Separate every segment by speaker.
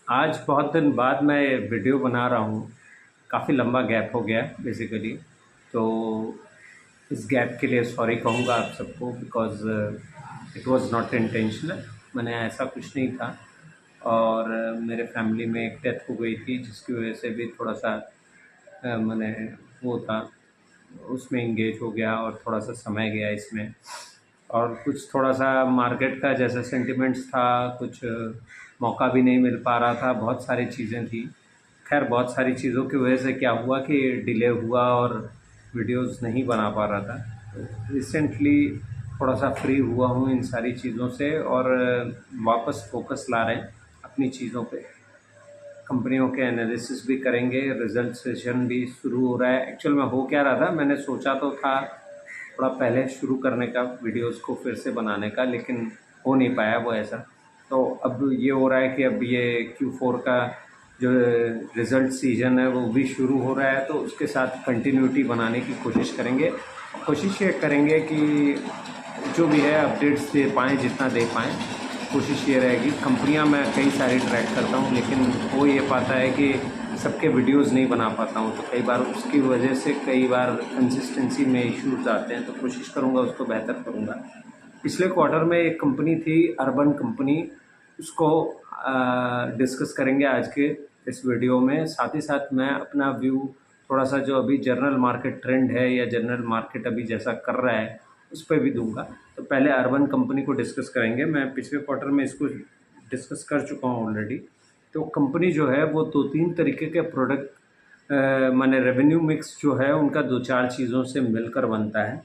Speaker 1: आज बहुत दिन बाद मैं वीडियो बना रहा हूँ। काफ़ी लंबा गैप हो गया बेसिकली। तो इस गैप के लिए सॉरी कहूँगा आप सबको, because it was not intentional. मैंने ऐसा कुछ नहीं था। और मेरे फैमिली में एक डेथ हो गई थी, जिसकी वजह से भी थोड़ा सा मैंने वो था, उसमें इंगेज हो गया और थोड़ा सा समय गया इसमें। और कुछ थोड़ा सा मार्केट का जैसा सेंटिमेंट्स था, कुछ मौका भी नहीं मिल पा रहा था, बहुत सारी चीज़ें थी। खैर, बहुत सारी चीज़ों की वजह से क्या हुआ कि डिले हुआ और वीडियोस नहीं बना पा रहा था। तो रिसेंटली थोड़ा सा फ्री हुआ हूँ इन सारी चीज़ों से, और वापस फोकस ला रहे हैं अपनी चीज़ों पे। कंपनियों के एनालिसिस भी करेंगे, रिजल्ट सेशन भी शुरू हो रहा है। एक्चुअल में हो क्या रहा था, मैंने सोचा तो था थोड़ा पहले शुरू करने का, वीडियोस को फिर से बनाने का, लेकिन हो नहीं पाया वो ऐसा। तो अब ये हो रहा है कि अब ये Q4 का जो रिज़ल्ट सीजन है वो भी शुरू हो रहा है, तो उसके साथ कंटिन्यूटी बनाने की कोशिश करेंगे। कोशिश ये करेंगे कि जो भी है अपडेट्स दे पाएँ, जितना दे पाएँ। कोशिश ये रहेगी। कंपनियां मैं कई सारी ट्रैक करता हूँ, लेकिन हो ये पाता है कि सबके वीडियोस नहीं बना पाता हूँ, तो कई बार उसकी वजह से कई बार कंसिस्टेंसी में इश्यूज आते हैं। तो कोशिश करूँगा उसको बेहतर करूँगा। पिछले क्वार्टर में एक कंपनी थी, अर्बन कंपनी, उसको डिस्कस करेंगे आज के इस वीडियो में। साथ ही साथ मैं अपना व्यू थोड़ा सा, जो अभी जनरल मार्केट ट्रेंड है या जनरल मार्केट अभी जैसा कर रहा है, उस पर भी दूंगा। तो पहले अर्बन कंपनी को डिस्कस करेंगे। मैं पिछले क्वार्टर में इसको डिस्कस कर चुका हूँ ऑलरेडी। तो कंपनी जो है वो दो तीन तरीके के प्रोडक्ट, माने रेवेन्यू मिक्स जो है उनका दो चार चीज़ों से मिलकर बनता है।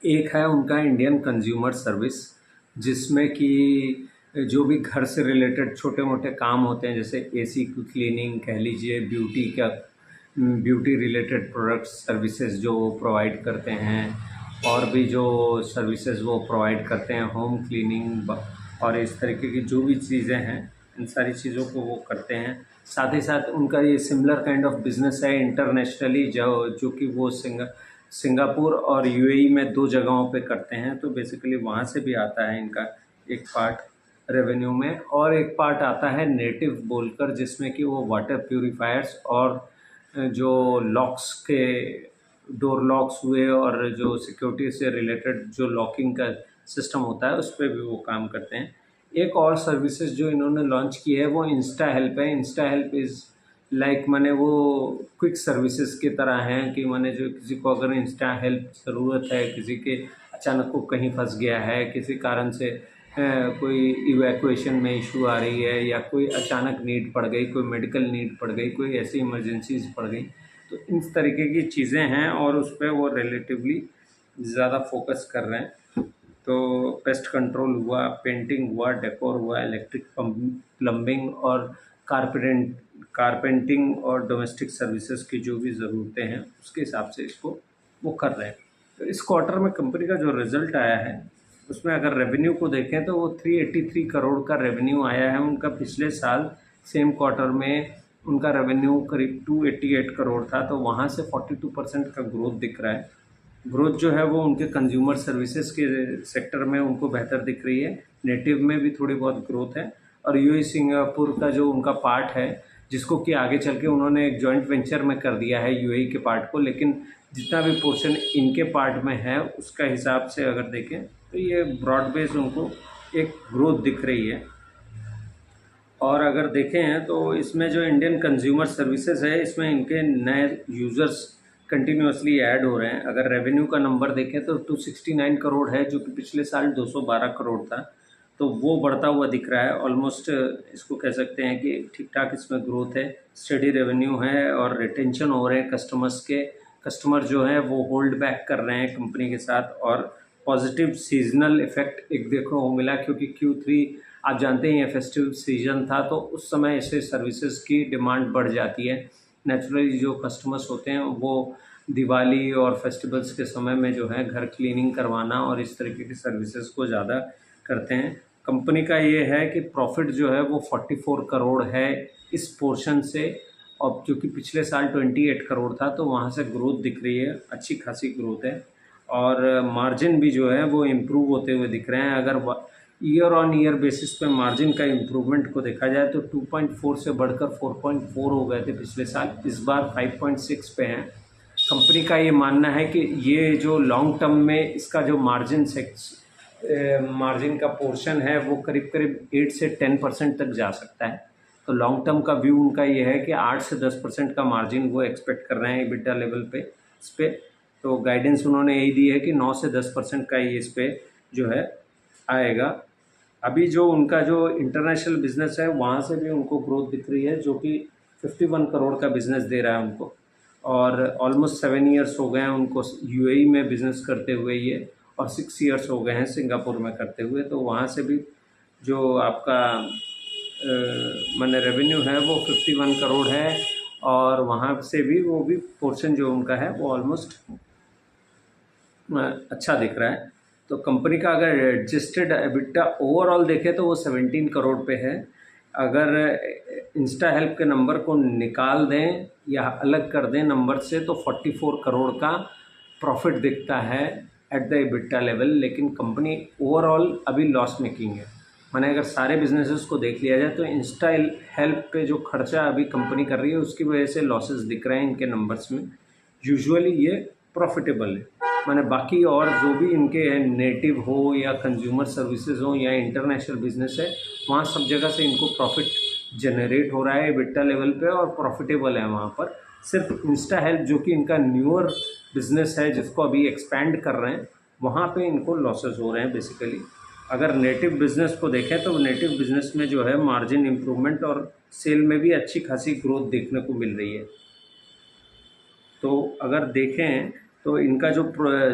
Speaker 1: एक है उनका इंडियन कंज्यूमर सर्विस, जिसमें कि जो भी घर से रिलेटेड छोटे मोटे काम होते हैं, जैसे एसी की क्लीनिंग कह लीजिए, ब्यूटी रिलेटेड प्रोडक्ट्स सर्विसेज जो वो प्रोवाइड करते हैं, और भी जो सर्विसेज वो प्रोवाइड करते हैं, होम क्लीनिंग और इस तरीके की जो भी चीज़ें हैं, इन सारी चीज़ों को वो करते हैं। साथ ही साथ उनका ये सिमिलर काइंड ऑफ बिजनेस है इंटरनेशनली, जो कि वो सिंगापुर और यूएई में दो जगहों पे करते हैं। तो बेसिकली वहाँ से भी आता है इनका एक पार्ट रेवेन्यू में, और एक पार्ट आता है नेटिव बोलकर, जिसमें कि वो वाटर प्यूरिफायर्स और जो लॉक्स के डोर लॉक्स हुए और जो सिक्योरिटी से रिलेटेड जो लॉकिंग का सिस्टम होता है, उस पर भी वो काम करते हैं। एक और सर्विसेज जो इन्होंने लॉन्च की है वो इंस्टा हेल्प है। इंस्टा हेल्प इज़ लाइक, माने वो क्विक सर्विसेज की तरह हैं कि माने जो किसी को अगर इंस्टा हेल्प ज़रूरत है, किसी के अचानक को कहीं फंस गया है, किसी कारण से कोई इवैक्यूएशन में इशू आ रही है, या कोई अचानक नीड पड़ गई, कोई मेडिकल नीड पड़ गई, कोई ऐसी इमरजेंसीज पड़ गई, तो इस तरीके की चीज़ें हैं और उस पर वो रिलेटिवली ज़्यादा फोकस कर रहे हैं। तो पेस्ट कंट्रोल हुआ, पेंटिंग हुआ, डेकोर हुआ, इलेक्ट्रिक प्लम्बिंग और कारपेंटिंग और डोमेस्टिक सर्विसेज की जो भी ज़रूरतें हैं, उसके हिसाब से इसको वो कर रहे हैं। तो इस क्वार्टर में कंपनी का जो रिज़ल्ट आया है, उसमें अगर रेवेन्यू को देखें तो वो 383 करोड़ का रेवेन्यू आया है उनका। पिछले साल सेम क्वार्टर में उनका रेवेन्यू करीब 288 करोड़ था, तो वहाँ से 42% का ग्रोथ दिख रहा है। ग्रोथ जो है वो उनके कंज्यूमर सर्विसेज के सेक्टर में उनको बेहतर दिख रही है। नेटिव में भी थोड़ी बहुत ग्रोथ है। और यूएई सिंगापुर का जो उनका पार्ट है, जिसको कि आगे चल के उन्होंने एक जॉइंट वेंचर में कर दिया है यूएई के पार्ट को, लेकिन जितना भी पोर्शन इनके पार्ट में है उसका हिसाब से अगर देखें तो ये ब्रॉड बेस उनको एक ग्रोथ दिख रही है। और अगर देखें तो इसमें जो इंडियन कंज्यूमर सर्विसेज है, इसमें इनके नए यूज़र्स कंटिन्यूसली ऐड हो रहे हैं। अगर रेवेन्यू का नंबर देखें तो 269 करोड़ है, जो कि पिछले साल 212 करोड़ था। तो वो बढ़ता हुआ दिख रहा है ऑलमोस्ट। इसको कह सकते हैं कि ठीक ठाक इसमें ग्रोथ है, स्टडी रेवेन्यू है, और रिटेंशन हो रहे हैं कस्टमर्स के। कस्टमर जो है वो होल्ड बैक कर रहे हैं कंपनी के साथ, और पॉजिटिव सीजनल इफेक्ट एक देखने को मिला, क्योंकि Q3 आप जानते हैं फेस्टिव सीजन था, तो उस समय ऐसे सर्विसेज की डिमांड बढ़ जाती है। नेचुरली जो कस्टमर्स होते हैं वो दिवाली और फेस्टिवल्स के समय में जो है घर क्लीनिंग करवाना और इस तरीके की सर्विसेज को ज़्यादा करते हैं। कंपनी का ये है कि प्रॉफिट जो है वो 44 करोड़ है इस पोर्शन से, और जो कि पिछले साल 28 करोड़ था, तो वहाँ से ग्रोथ दिख रही है, अच्छी खासी ग्रोथ है। और मार्जिन भी जो है वो इम्प्रूव होते हुए दिख रहे हैं। अगर ईयर ऑन ईयर बेसिस पे मार्जिन का इम्प्रूवमेंट को देखा जाए तो 2.4 से बढ़कर 4.4 हो गए थे पिछले साल, इस बार 5.6 पे हैं। कंपनी का ये मानना है कि ये जो लॉन्ग टर्म में इसका जो मार्जिन का पोर्शन है वो करीब करीब 8 से 10% तक जा सकता है। तो लॉन्ग टर्म का व्यू उनका ये है कि 8 से 10% का मार्जिन वो एक्सपेक्ट कर रहे हैं EBITDA लेवल पे इस पे। तो गाइडेंस उन्होंने यही दी है कि 9 से 10% का ये इस पे जो है आएगा। अभी जो उनका जो इंटरनेशनल बिजनेस है वहाँ से भी उनको ग्रोथ दिख रही है, जो कि 51 करोड़ का बिजनेस दे रहा है उनको, और ऑलमोस्ट 7 ईयर्स हो गए हैं उनको यूएई में बिज़नेस करते हुए ये, और 6 ईयर्स हो गए हैं सिंगापुर में करते हुए। तो वहाँ से भी जो आपका माने रेवेन्यू है वो 51 करोड़ है, और वहाँ से भी वो भी पोर्शन जो उनका है वो ऑलमोस्ट अच्छा दिख रहा है। तो कंपनी का अगर एडजस्टेड EBITDA ओवरऑल देखें तो वो 17 करोड़ पे है। अगर इंस्टा हेल्प के नंबर को निकाल दें या अलग कर दें नंबर से तो 44 करोड़ का प्रॉफिट दिखता है एट द EBITDA लेवल, लेकिन कंपनी ओवरऑल अभी लॉस मेकिंग है। माने अगर सारे बिजनेसेस को देख लिया जाए तो इंस्टा हेल्प पे जो खर्चा अभी कंपनी कर रही है उसकी वजह से लॉसेस दिख रहे हैं इनके नंबर्स में। यूजुअली ये प्रॉफिटेबल है, माने बाकी और जो भी इनके नेटिव हो या कंज्यूमर सर्विसेज हो या इंटरनेशनल बिजनेस है वहाँ सब जगह से इनको प्रॉफिट जनरेट हो रहा है EBITDA लेवल पे और प्रॉफिटेबल है वहाँ पर। सिर्फ इंस्टा हेल्प जो कि इनका न्यूअर बिजनेस है जिसको अभी एक्सपैंड कर रहे हैं वहाँ पे इनको लॉसेस हो रहे हैं बेसिकली। अगर नेटिव बिजनेस को देखें तो नेटिव बिजनेस में जो है मार्जिन इम्प्रूवमेंट और सेल में भी अच्छी खासी ग्रोथ देखने को मिल रही है। तो अगर देखें तो इनका जो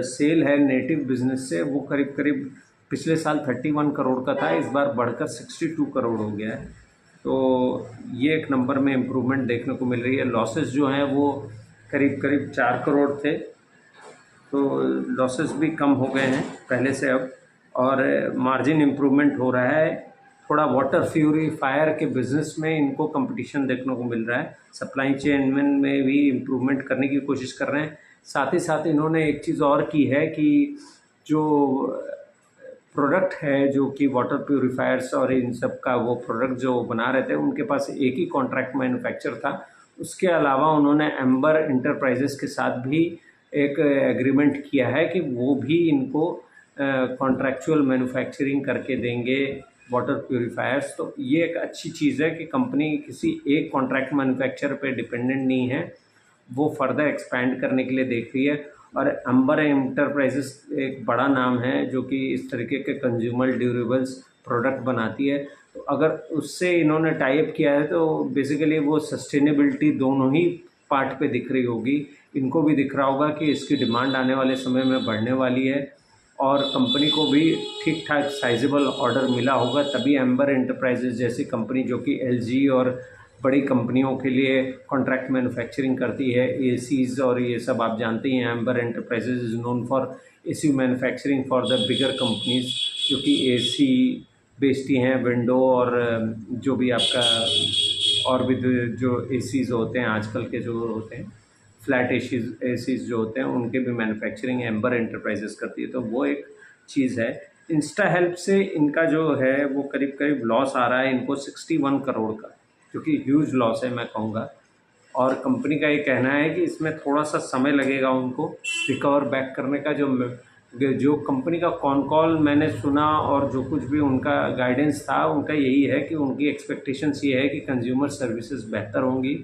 Speaker 1: सेल है नेटिव बिजनेस से वो करीब करीब पिछले साल 31 करोड़ का था, इस बार बढ़कर 62 करोड़ हो गया है। तो ये एक नंबर में इम्प्रूवमेंट देखने को मिल रही है। लॉसेस जो हैं वो करीब करीब 4 करोड़ थे, तो लॉसेस भी कम हो गए हैं पहले से अब, और मार्जिन इम्प्रूवमेंट हो रहा है। थोड़ा वाटर प्यूरीफायर के बिज़नेस में इनको कंपटीशन देखने को मिल रहा है, सप्लाई चेन में भी इम्प्रूवमेंट करने की कोशिश कर रहे हैं। साथ ही साथ इन्होंने एक चीज़ और की है कि जो प्रोडक्ट है जो कि वाटर प्यूरीफायर्स और इन सब का वो प्रोडक्ट जो बना रहे थे उनके पास एक ही कॉन्ट्रैक्ट मैन्युफैक्चर था। उसके अलावा उन्होंने एम्बर इंटरप्राइजेस के साथ भी एक एग्रीमेंट किया है कि वो भी इनको कॉन्ट्रैक्चुअल मैन्युफैक्चरिंग करके देंगे वाटर प्यूरीफायर्स। तो ये एक अच्छी चीज़ है कि कंपनी किसी एक कॉन्ट्रैक्ट मैन्युफैक्चरर पे डिपेंडेंट नहीं है, वो फर्दर एक्सपैंड करने के लिए देख रही है। और एम्बर इंटरप्राइजेस एक बड़ा नाम है जो कि इस तरीके के कंज्यूमर ड्यूरेबल्स प्रोडक्ट बनाती है। तो अगर उससे इन्होंने टाई अप किया है तो बेसिकली वो सस्टेनेबिलिटी दोनों ही पार्ट पे दिख रही होगी। इनको भी दिख रहा होगा कि इसकी डिमांड आने वाले समय में बढ़ने वाली है, और कंपनी को भी ठीक ठाक साइजेबल ऑर्डर मिला होगा, तभी एम्बर इंटरप्राइजेस जैसी कंपनी जो कि LG और बड़ी कंपनियों के लिए कॉन्ट्रैक्ट मैन्युफैक्चरिंग करती है, एसीज़ और ये सब आप जानते ही हैं। Amber enterprises is known for AC manufacturing for the bigger companies जो कि एसी बेचती हैं, विंडो और जो भी आपका और भी जो एसीज़ होते हैं आजकल के जो होते हैं फ्लैट एसीज़ जो होते हैं उनके भी मैन्युफैक्चरिंग एम्बर इंटरप्राइजेस करती है। तो वो एक चीज़ है। इंस्टा हेल्प से इनका जो है वो करीब करीब लॉस आ रहा है इनको 61 करोड़ का, जो कि ह्यूज लॉस है मैं कहूँगा। और कंपनी का ये कहना है कि इसमें थोड़ा सा समय लगेगा उनको रिकवर बैक करने का। जो कंपनी का कॉल मैंने सुना और जो कुछ भी उनका गाइडेंस था उनका यही है कि उनकी एक्सपेक्टेशंस ये है कि कंज्यूमर सर्विसेज बेहतर होंगी।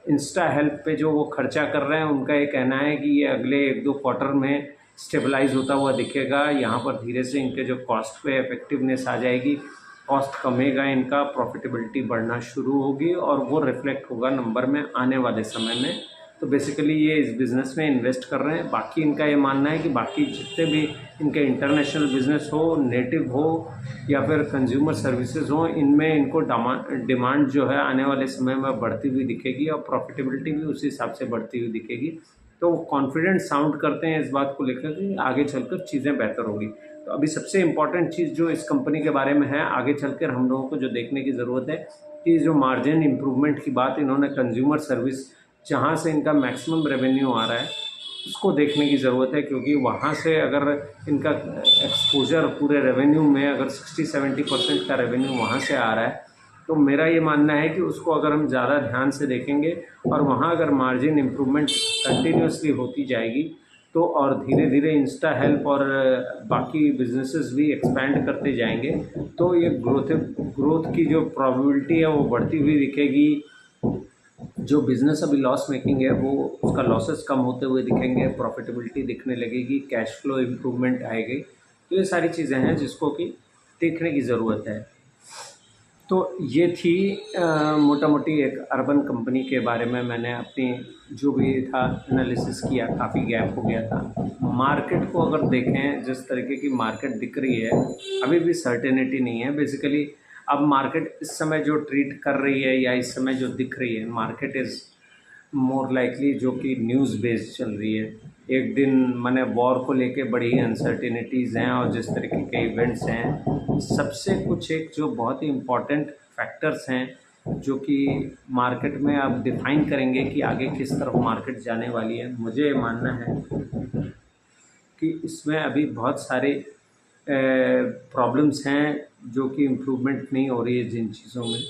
Speaker 1: इंस्टा हेल्प पे जो वो खर्चा कर रहे हैं उनका ये कहना है कि ये अगले 1-2 क्वार्टर में स्टेबलाइज होता हुआ दिखेगा। यहाँ पर धीरे से इनके जो कॉस्ट पे इफेक्टिवनेस आ जाएगी, कॉस्ट कमेगा, इनका प्रॉफिटेबिलिटी बढ़ना शुरू होगी और वो रिफ्लेक्ट होगा नंबर में आने वाले समय में। तो बेसिकली ये इस बिज़नेस में इन्वेस्ट कर रहे हैं। बाकी इनका ये मानना है कि बाकी जितने भी इनके इंटरनेशनल बिज़नेस हो, नेटिव हो या फिर कंज्यूमर सर्विसेज हो, इनमें इनको डिमांड जो है आने वाले समय में बढ़ती हुई दिखेगी और प्रॉफिटेबिलिटी भी उसी हिसाब से बढ़ती हुई दिखेगी। तो वो कॉन्फिडेंट साउंड करते हैं इस बात को लेकर कि आगे चलकर चीज़ें बेहतर होगी। तो अभी सबसे इम्पॉर्टेंट चीज़ जो इस कंपनी के बारे में है आगे चलकर हम लोगों को जो देखने की ज़रूरत है कि जो मार्जिन इम्प्रूवमेंट की बात इन्होंने कंज्यूमर सर्विस जहाँ से इनका मैक्सिमम रेवेन्यू आ रहा है उसको देखने की ज़रूरत है, क्योंकि वहाँ से अगर इनका एक्सपोज़र पूरे रेवेन्यू में अगर 60-70% का रेवेन्यू वहाँ से आ रहा है, तो मेरा ये मानना है कि उसको अगर हम ज़्यादा ध्यान से देखेंगे और वहाँ अगर मार्जिन इम्प्रूवमेंट कंटिन्यूसली होती जाएगी, तो और धीरे धीरे इंस्टा हेल्प और बाकी बिजनेसेस भी एक्सपैंड करते जाएंगे, तो ये ग्रोथ की जो प्रोबेबिलिटी है वो बढ़ती हुई दिखेगी। जो बिज़नेस अभी लॉस मेकिंग है वो उसका लॉसेस कम होते हुए दिखेंगे, प्रॉफिटेबिलिटी दिखने लगेगी, कैश फ्लो इम्प्रूवमेंट आएगी। तो ये सारी चीज़ें हैं जिसको कि देखने की ज़रूरत है। तो ये थी मोटा मोटी एक अर्बन कंपनी के बारे में मैंने अपनी जो भी था एनालिसिस किया, काफ़ी गैप हो गया था। मार्केट को अगर देखें, जिस तरीके की मार्केट दिख रही है, अभी भी सर्टेनिटी नहीं है बेसिकली। अब मार्केट इस समय जो ट्रीट कर रही है या इस समय जो दिख रही है, मार्केट इज़ मोर लाइकली जो कि न्यूज़ बेस्ड चल रही है। एक दिन मैंने वॉर को लेके बड़ी ही अनसर्टिनिटीज़ हैं और जिस तरीके के इवेंट्स हैं, सबसे कुछ एक जो बहुत ही इम्पॉर्टेंट फैक्टर्स हैं जो कि मार्केट में अब डिफ़ाइन करेंगे कि आगे किस तरफ मार्केट जाने वाली है। मुझे ये मानना है कि इसमें अभी बहुत सारे प्रॉब्लम्स हैं जो कि इम्प्रूवमेंट नहीं हो रही है जिन चीज़ों में।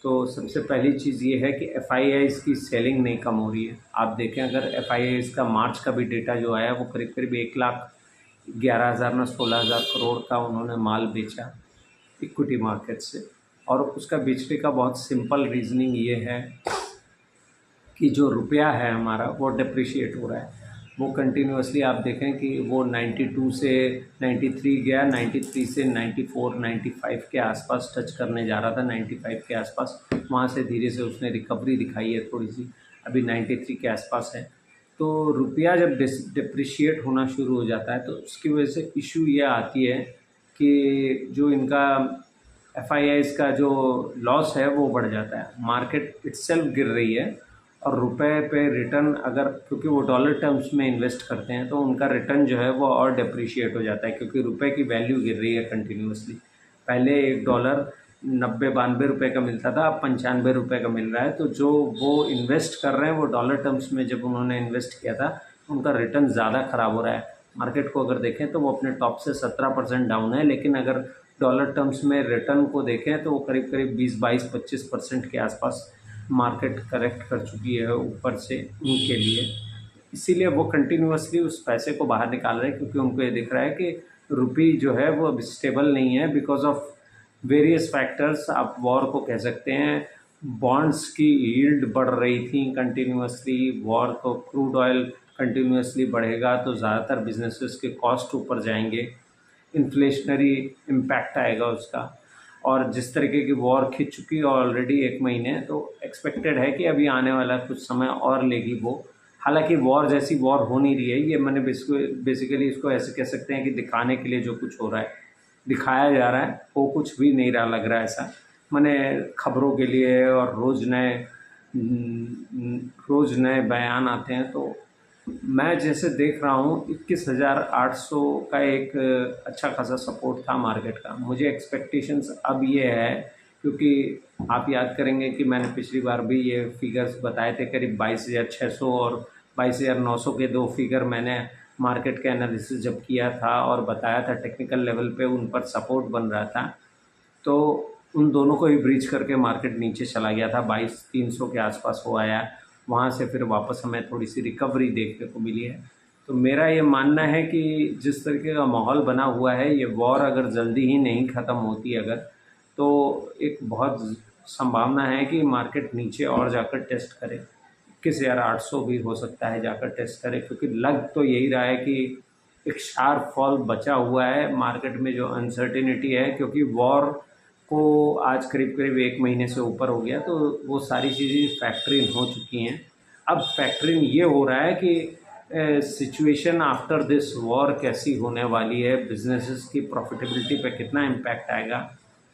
Speaker 1: तो सबसे पहली चीज़ ये है कि एफआईआईज़ की सेलिंग नहीं कम हो रही है। आप देखें, अगर एफआईआईज़ का मार्च का भी डेटा जो आया वो करीब करीब 1,11,000 ना 16,000 करोड़ का उन्होंने माल बेचा इक्विटी मार्केट से। और उसका बेचने का बहुत सिंपल रीज़निंग ये है कि जो रुपया है हमारा वो डिप्रिशिएट हो रहा है। वो कंटिन्यूअसली आप देखें कि वो 92 से 93 गया, 93 से 94 95 के आसपास टच करने जा रहा था, 95 के आसपास। वहाँ से धीरे से उसने रिकवरी दिखाई है थोड़ी सी, अभी 93 के आसपास है। तो रुपया जब डिप्रिशिएट होना शुरू हो जाता है तो उसकी वजह से इशू ये आती है कि जो इनका एफआईआईज़ का जो लॉस है वो बढ़ जाता है। मार्केट इटसेल्फ गिर रही है और रुपए पे रिटर्न अगर, क्योंकि वो डॉलर टर्म्स में इन्वेस्ट करते हैं, तो उनका रिटर्न जो है वो और डिप्रिशिएट हो जाता है, क्योंकि रुपए की वैल्यू गिर रही है कंटिन्यूअसली। पहले $1 90-92 रुपये का मिलता था, अब 95 रुपये का मिल रहा है। तो जो वो इन्वेस्ट कर रहे हैं वो डॉलर टर्म्स में जब उन्होंने इन्वेस्ट किया था, उनका रिटर्न ज़्यादा ख़राब हो रहा है। मार्केट को अगर देखें तो वो अपने टॉप से 17% डाउन है, लेकिन अगर डॉलर टर्म्स में रिटर्न को देखें तो वो करीब करीब 20-22-25% के आसपास मार्केट करेक्ट कर चुकी है ऊपर से उनके लिए। इसीलिए वो कंटिन्यूअसली उस पैसे को बाहर निकाल रहे हैं, क्योंकि उनको ये दिख रहा है कि रुपी जो है वो अब स्टेबल नहीं है बिकॉज ऑफ वेरियस फैक्टर्स। आप वॉर को कह सकते हैं, बॉन्ड्स की यील्ड बढ़ रही थी कंटिन्यूअसली, वॉर तो क्रूड ऑयल कंटिन्यूअसली बढ़ेगा तो ज़्यादातर बिजनेसेस के कॉस्ट ऊपर जाएंगे, इन्फ्लेशनरी इम्पैक्ट आएगा उसका। और जिस तरीके की वॉर खिंच चुकी है ऑलरेडी 1 महीने, तो एक्सपेक्टेड है कि अभी आने वाला कुछ समय और लेगी वो। हालांकि वॉर जैसी वॉर हो नहीं रही है, ये मैंने बेसिकली इसको ऐसे कह सकते हैं कि दिखाने के लिए जो कुछ हो रहा है, दिखाया जा रहा है, वो कुछ भी नहीं रहा लग रहा है ऐसा। मैंने खबरों के लिए और रोज़ नए बयान आते हैं, तो मैं जैसे देख रहा हूँ 21,800 का एक अच्छा खासा सपोर्ट था मार्केट का। मुझे एक्सपेक्टेशंस अब ये है, क्योंकि आप याद करेंगे कि मैंने पिछली बार भी ये फिगर्स बताए थे, करीब 22,600 और 22,900 के दो फिगर मैंने मार्केट का एनालिसिस जब किया था और बताया था टेक्निकल लेवल पे उन पर सपोर्ट बन रहा था। तो उन दोनों को ही ब्रीच करके मार्केट नीचे चला गया था, 22,300 के आसपास हो आया। वहाँ से फिर वापस हमें थोड़ी सी रिकवरी देखने को मिली है। तो मेरा ये मानना है कि जिस तरीके का माहौल बना हुआ है, ये वॉर अगर जल्दी ही नहीं ख़त्म होती अगर, तो एक बहुत संभावना है कि मार्केट नीचे और जाकर टेस्ट करे। 21,800 भी हो सकता है जाकर टेस्ट करे, क्योंकि लग तो यही रहा है कि एक शार्प फॉल बचा हुआ है मार्केट में। जो अनसर्टिनिटी है, क्योंकि वॉर को आज करीब करीब 1 महीने से ऊपर हो गया, तो वो सारी चीज़ें फैक्टर इन हो चुकी हैं। अब फैक्टर इन ये हो रहा है कि सिचुएशन आफ्टर दिस वॉर कैसी होने वाली है, बिजनेसेस की प्रॉफिटेबिलिटी पे कितना इम्पैक्ट आएगा,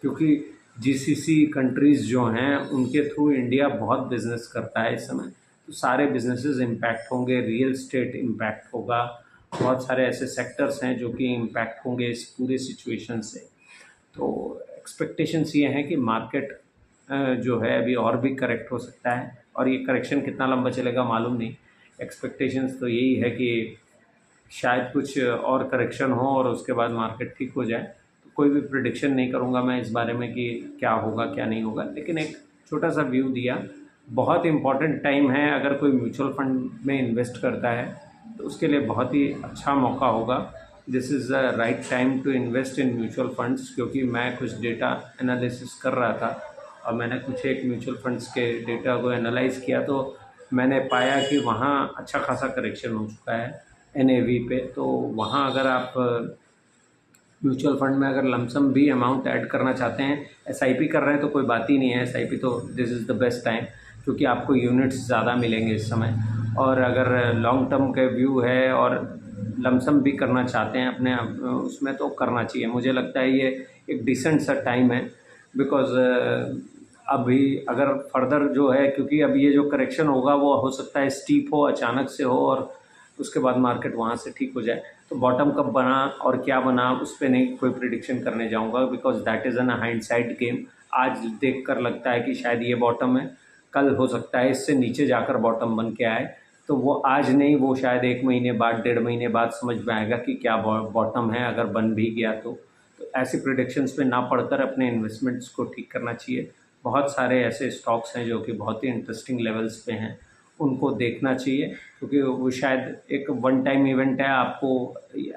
Speaker 1: क्योंकि जीसीसी कंट्रीज़ जो हैं उनके थ्रू इंडिया बहुत बिजनेस करता है इस समय। तो सारे बिजनेसेस इम्पैक्ट होंगे, रियल स्टेट इम्पैक्ट होगा, बहुत सारे ऐसे सेक्टर्स हैं जो कि इम्पैक्ट होंगे इस पूरे सिचुएशन से। तो एक्सपेक्टेशंस ये हैं कि मार्केट जो है अभी और भी करेक्ट हो सकता है, और ये करेक्शन कितना लंबा चलेगा मालूम नहीं। एक्सपेक्टेशंस तो यही है कि शायद कुछ और करेक्शन हो और उसके बाद मार्केट ठीक हो जाए। तो कोई भी प्रिडिक्शन नहीं करूँगा मैं इस बारे में कि क्या होगा क्या नहीं होगा, लेकिन एक छोटा सा व्यू दिया। बहुत इम्पॉर्टेंट टाइम है, अगर कोई म्यूचुअल फंड में इन्वेस्ट करता है तो उसके लिए बहुत ही अच्छा मौका होगा। This is the right time to invest in mutual funds, क्योंकि मैं कुछ डेटा एनालिसिस कर रहा था और मैंने कुछ एक म्यूचुअल फंड्स के डेटा को एनालाइज़ किया, तो मैंने पाया कि वहाँ अच्छा खासा करेक्शन हो चुका है एनएवी पे। तो वहाँ अगर आप म्यूचुअल फंड में अगर लमसम भी अमाउंट ऐड करना चाहते हैं, एसआईपी कर रहे हैं तो कोई बात ही नहीं है। एसआईपी तो this is the best time, क्योंकि आपको यूनिट्स ज़्यादा मिलेंगे इस समय। और अगर लॉन्ग टर्म का व्यू है और लमसम भी करना चाहते हैं अपने उसमें, तो करना चाहिए। मुझे लगता है ये एक डिसेंट सा टाइम है, बिकॉज़ अभी अगर फर्दर जो है, क्योंकि अब ये जो करेक्शन होगा वो हो सकता है स्टीप हो, अचानक से हो और उसके बाद मार्केट वहाँ से ठीक हो जाए। तो बॉटम कब बना और क्या बना उस पे नहीं कोई प्रिडिक्शन करने जाऊँगा, because that is an hindsight game. आज देखकर लगता है कि शायद ये बॉटम है, कल हो सकता है इससे नीचे जाकर बॉटम बन के आए। तो वो आज नहीं, वो शायद 1 महीने बाद, 1.5 महीने बाद समझ में आएगा कि क्या बॉटम है, अगर बन भी गया तो। तो ऐसी प्रिडिक्शंस पे ना पढ़कर अपने इन्वेस्टमेंट्स को ठीक करना चाहिए। बहुत सारे ऐसे स्टॉक्स हैं जो कि बहुत ही इंटरेस्टिंग लेवल्स पे हैं, उनको देखना चाहिए, क्योंकि वो शायद एक वन टाइम इवेंट है। आपको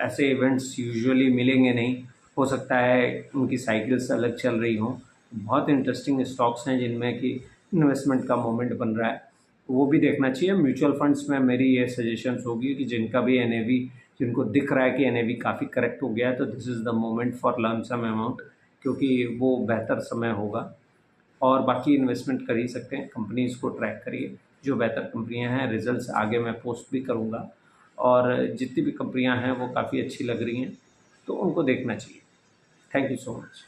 Speaker 1: ऐसे इवेंट्स यूजुअली मिलेंगे नहीं, हो सकता है उनकी साइकिल्स अलग चल रही हों। बहुत इंटरेस्टिंग स्टॉक्स हैं जिनमें कि इन्वेस्टमेंट का मोमेंट बन रहा है, वो भी देखना चाहिए। म्यूचुअल फंड्स में मेरी ये सजेशंस होगी कि जिनका भी एनएवी, जिनको दिख रहा है कि एनएवी काफ़ी करेक्ट हो गया है, तो this is the moment for learn some amount, क्योंकि वो बेहतर समय होगा। और बाकी इन्वेस्टमेंट कर ही सकते हैं, कंपनीज़ को ट्रैक करिए, जो बेहतर कंपनियां हैं। रिजल्ट्स आगे मैं पोस्ट भी करूंगा, और जितनी भी कंपनियां हैं वो काफ़ी अच्छी लग रही हैं, तो उनको देखना चाहिए। Thank you so much.